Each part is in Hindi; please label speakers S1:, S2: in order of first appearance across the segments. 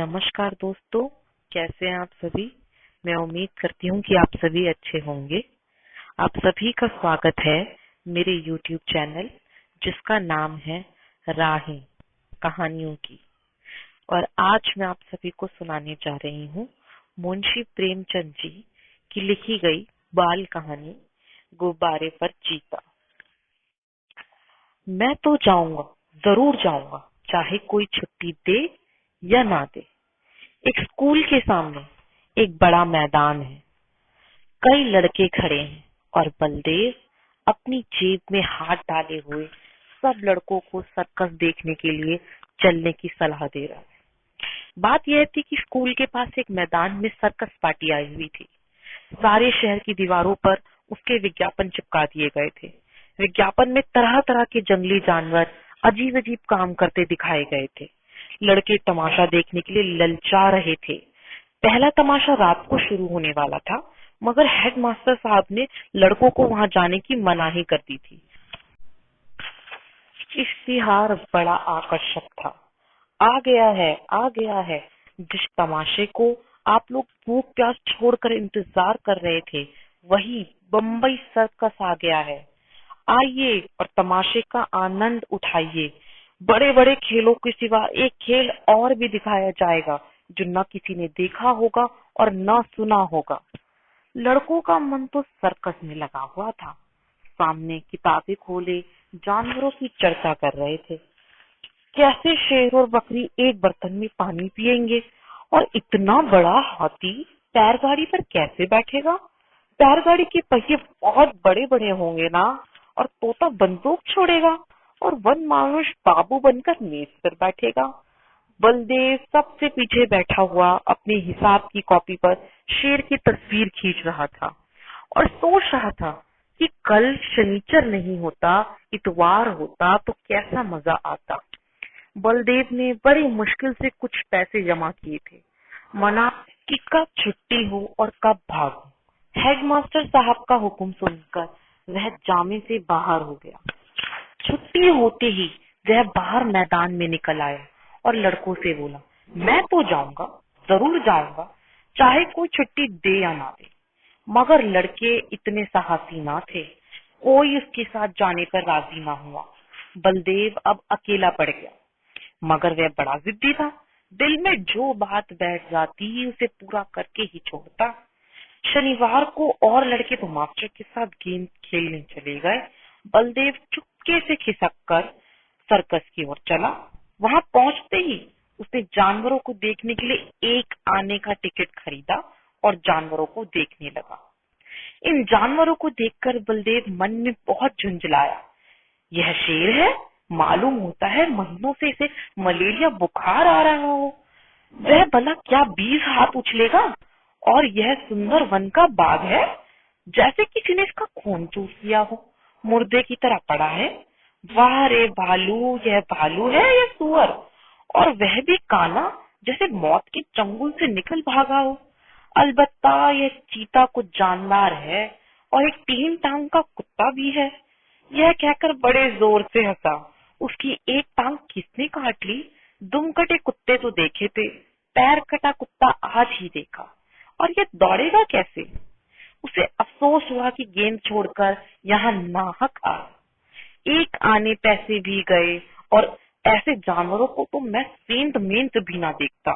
S1: नमस्कार दोस्तों, कैसे हैं आप सभी। मैं उम्मीद करती हूँ कि आप सभी अच्छे होंगे। आप सभी का स्वागत है मेरे YouTube चैनल जिसका नाम है राहें कहानियों की। और आज मैं आप सभी को सुनाने जा रही हूँ मुंशी प्रेमचंद जी की लिखी गई बाल कहानी गुब्बारे पर चीता। मैं तो जाऊंगा, जरूर जाऊंगा, चाहे कोई छुट्टी दे या ना दे। एक स्कूल के सामने एक बड़ा मैदान है, कई लड़के खड़े हैं और बलदेव अपनी जेब में हाथ डाले हुए सब लड़कों को सर्कस देखने के लिए चलने की सलाह दे रहा है। बात यह थी कि स्कूल के पास एक मैदान में सर्कस पार्टी आई हुई थी। सारे शहर की दीवारों पर उसके विज्ञापन चिपका दिए गए थे। विज्ञापन में तरह तरह के जंगली जानवर अजीब अजीब काम करते दिखाए गए थे। लड़के तमाशा देखने के लिए ललचा रहे थे। पहला तमाशा रात को शुरू होने वाला था, मगर हेडमास्टर साहब ने लड़कों को वहां जाने की मनाही कर दी थी। इश्तिहार बड़ा आकर्षक था। आ गया है, आ गया है। जिस तमाशे को आप लोग भूख प्यास छोड़कर इंतजार कर रहे थे, वही बम्बई सर्कस आ गया है। आइए और तमाशे का आनंद उठाइए। बड़े बड़े खेलों के सिवा एक खेल और भी दिखाया जाएगा जो न किसी ने देखा होगा और न सुना होगा। लड़कों का मन तो सर्कस में लगा हुआ था। सामने किताबें खोले जानवरों की चर्चा कर रहे थे। कैसे शेर और बकरी एक बर्तन में पानी पिएंगे, और इतना बड़ा हाथी बैलगाड़ी पर कैसे बैठेगा। बैलगाड़ी के पहिए बहुत बड़े बड़े होंगे ना, और तोता बंदूक छोड़ेगा और वन मानुष बाबू बनकर मेज पर बैठेगा। बलदेव सबसे पीछे बैठा हुआ अपने हिसाब की कॉपी पर शेर की तस्वीर खींच रहा था और सोच रहा था कि कल शनिचर नहीं होता, इतवार होता तो कैसा मजा आता। बलदेव ने बड़ी मुश्किल से कुछ पैसे जमा किए थे। मना कि कब छुट्टी हो और कब भागो। हेडमास्टर साहब का हुक्म सुनकर वह जामे से बाहर हो गया। छुट्टी होते ही वह बाहर मैदान में निकल आया और लड़कों से बोला, मैं तो जाऊंगा, जरूर जाऊंगा, चाहे कोई छुट्टी दे या ना दे। मगर लड़के इतने साहसी ना थे, कोई उसके साथ जाने पर राजी ना हुआ। बलदेव अब अकेला पड़ गया, मगर वह बड़ा जिद्दी था। दिल में जो बात बैठ जाती उसे पूरा करके ही छोड़ता। शनिवार को और लड़के तो मास्टर के साथ गेम खेलने चले गए। बलदेव चुपके से खिसक कर सर्कस की ओर चला। वहां पहुंचते ही उसने जानवरों को देखने के लिए एक आने का टिकट खरीदा और जानवरों को देखने लगा। इन जानवरों को देखकर बलदेव मन में बहुत झुंझलाया। यह शेर है, मालूम होता है महीनों से इसे मलेरिया बुखार आ रहा हो। वह भला क्या 20 हाथ उछलेगा, और यह सुंदर वन का बाघ है, जैसे किसी ने इसका खून चूस लिया हो, मुर्दे की तरह पड़ा है। वाह रे भालू, यह भालू है या सुअर, और वह भी काला, जैसे मौत के चंगुल से निकल भागा हो। अलबत्ता यह चीता कुछ जानदार है और एक 3 टांग का कुत्ता भी है। यह कहकर बड़े जोर से हंसा। उसकी एक टांग किसने काट ली। दुम कटे कुत्ते तो देखे थे, पैर कटा कुत्ता आज ही देखा। और यह दौड़ेगा कैसे। उसे अफसोस हुआ कि गेंद छोड़कर यहाँ नाहक आया। एक आने पैसे भी गए, और ऐसे जानवरों को तो मैं सेंध मेंध भी ना देखता।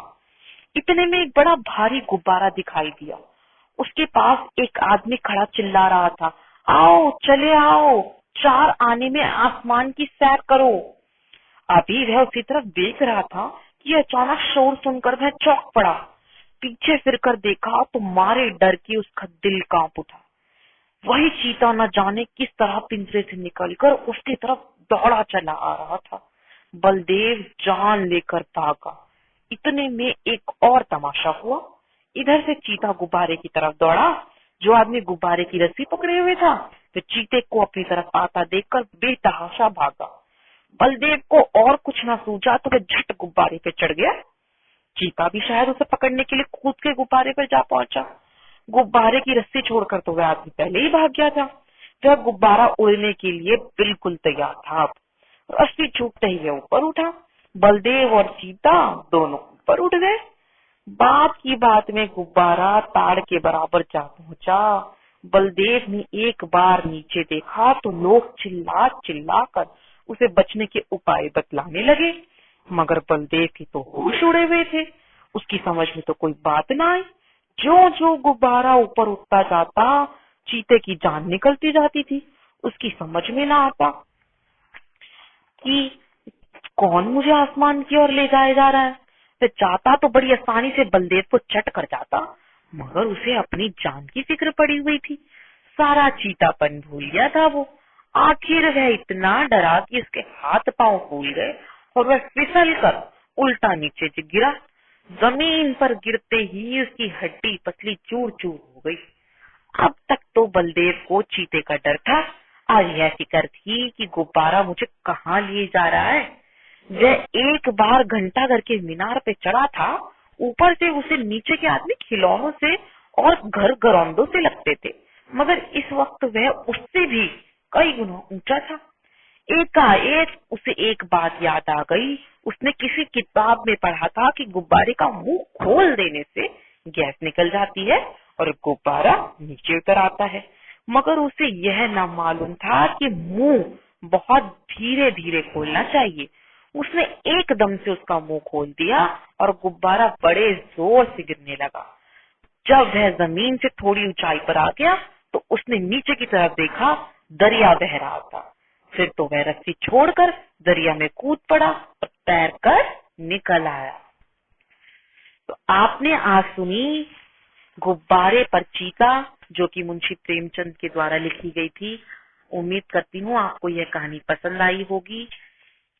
S1: इतने में एक बड़ा भारी गुब्बारा दिखाई दिया। उसके पास एक आदमी खड़ा चिल्ला रहा था, आओ चले आओ, 4 आने में आसमान की सैर करो। अभी वह उसी तरफ देख रहा था कि अचानक शोर सुनकर वह चौंक पड़ा। पीछे फिरकर देखा तो मारे डर के उसका दिल कांप उठा। वही चीता न जाने किस तरह पिंजरे से निकलकर उसकी तरफ दौड़ा चला आ रहा था। बलदेव जान लेकर भागा। इतने में एक और तमाशा हुआ। इधर से चीता गुब्बारे की तरफ दौड़ा। जो आदमी गुब्बारे की रस्सी पकड़े हुए था, तो चीते को अपनी तरफ आता देखकर बेतहाशा भागा। बलदेव को और कुछ न सूझा तो वह झट गुब्बारे पे चढ़ गया। चीता भी शायद उसे पकड़ने के लिए कूद के गुब्बारे पर जा पहुंचा। गुब्बारे की रस्सी छोड़कर तो वह आदमी पहले ही भाग गया था। वह गुब्बारा उड़ने के लिए बिल्कुल तैयार था। रस्सी छूटते ही वह ऊपर उठा। बलदेव और चीता दोनों ऊपर उठ गए। बात की बात में गुब्बारा ताड़ के बराबर जा पहुंचा। बलदेव ने एक बार नीचे देखा तो लोग चिल्ला चिल्ला कर उसे बचने के उपाय बतलाने लगे, मगर बलदेव की तो होश उड़े हुए थे। उसकी समझ में तो कोई बात ना आई। जो जो गुब्बारा ऊपर उठता जाता, चीते की जान निकलती जाती थी। उसकी समझ में ना आता कि कौन मुझे आसमान की ओर ले जाया जा रहा है। तो चाहता तो बड़ी आसानी से बलदेव को चट कर जाता, मगर उसे अपनी जान की फिक्र पड़ी हुई थी। सारा चीतापन भूल गया था वो। आखिर वह इतना डरा कि उसके हाथ पांव फूल गए और वह फिसल कर उल्टा नीचे गिरा। जमीन पर गिरते ही उसकी हड्डी पसली चूर चूर हो गई। अब तक तो बलदेव को चीते का डर था, आज यह फिक्र थी कि गुब्बारा मुझे कहाँ लिए जा रहा है। वह एक बार घंटा घर के मीनार पे चढ़ा था। ऊपर से उसे नीचे के आदमी खिलौनों से और घर घरौंदों से लगते थे, मगर इस वक्त वह उससे भी कई गुना ऊंचा था। एकाएक उसे एक बात याद आ गई। उसने किसी किताब में पढ़ा था कि गुब्बारे का मुंह खोल देने से गैस निकल जाती है और गुब्बारा नीचे उतर आता है, मगर उसे यह न मालूम था कि मुंह बहुत धीरे धीरे खोलना चाहिए। उसने एकदम से उसका मुंह खोल दिया और गुब्बारा बड़े जोर से गिरने लगा। जब वह जमीन से थोड़ी ऊंचाई पर आ गया तो उसने नीचे की तरफ देखा, दरिया बह रहा था। फिर तो वह रस्सी छोड़कर दरिया में कूद पड़ा और तैरकर निकल आया। तो आपने आज सुनी गुब्बारे पर चीता, जो कि मुंशी प्रेमचंद के द्वारा लिखी गई थी। उम्मीद करती हूँ आपको यह कहानी पसंद आई होगी।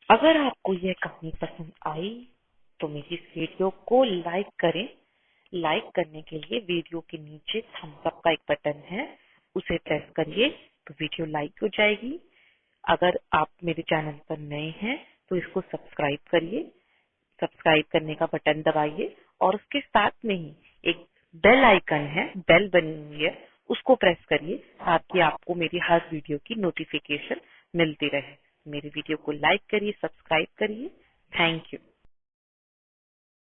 S1: अगर आपको यह कहानी पसंद आई तो मेरी इस वीडियो को लाइक करें। लाइक करने के लिए वीडियो के नीचे थम्स अप का एक बटन है, उसे प्रेस करिए तो वीडियो लाइक हो जाएगी। अगर आप मेरे चैनल पर नए हैं तो इसको सब्सक्राइब करिए। सब्सक्राइब करने का बटन दबाइए और उसके साथ में ही एक बेल आइकन है, बेल बनी हुई है, उसको प्रेस करिए ताकि आपको मेरी हर वीडियो की नोटिफिकेशन मिलती रहे। मेरे वीडियो को लाइक करिए, सब्सक्राइब करिए। Thank you.